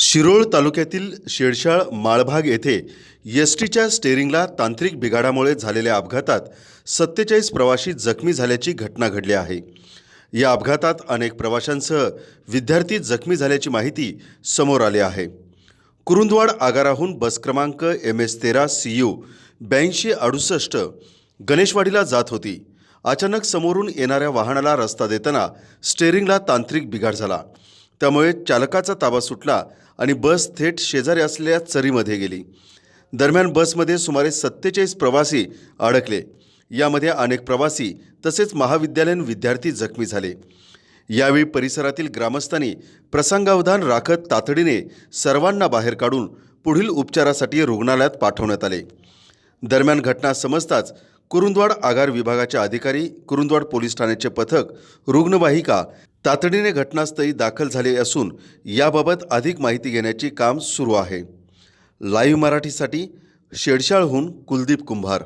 शिरोळ तालुक्यातील शेडशाळ माळभाग येथे एसटीच्या स्टेअरिंगला तांत्रिक बिघाडामुळे झालेल्या अपघातात 47 प्रवासी जखमी झाल्याची घटना घडली आहे। या अपघातात अनेक प्रवाशांसह विद्यार्थी जखमी झाल्याची माहिती समोर आली आहे। कुरुंदवाड आगाराहून बस क्रमांक MS13 CU 8268 गणेशवाडीला जात होती। अचानक समोरून येणाऱ्या वाहनाला रस्ता देताना स्टेअरिंगला तांत्रिक बिघाड झाला। त्यामुळे चालकाचा ताबा सुटला आणि बस थेट शेजारी असलेल्या चरीमध्ये गेली। दरम्यान बसमध्ये सुमारे 47 प्रवासी अडकले। यामध्ये अनेक प्रवासी तसेच महाविद्यालयीन विद्यार्थी जखमी झाले। यावेळी परिसरातील ग्रामस्थांनी प्रसंगावधान राखत तातडीने सर्वांना बाहेर काढून पुढील उपचारासाठी रुग्णालयात पाठवण्यात आले। दरम्यान घटना समजताच कुरुंदवाड आगार विभागाचे अधिकारी, कुरुंदवाड पोलीस ठाण्याचे पथक, रुग्णवाहिका तातडीने घटनास्थळी दाखल झाले असून याबाबत अधिक माहिती घेण्याचे काम सुरू आहे। लाईव्ह मराठीसाठी शेडशाळहून कुलदीप कुंभार।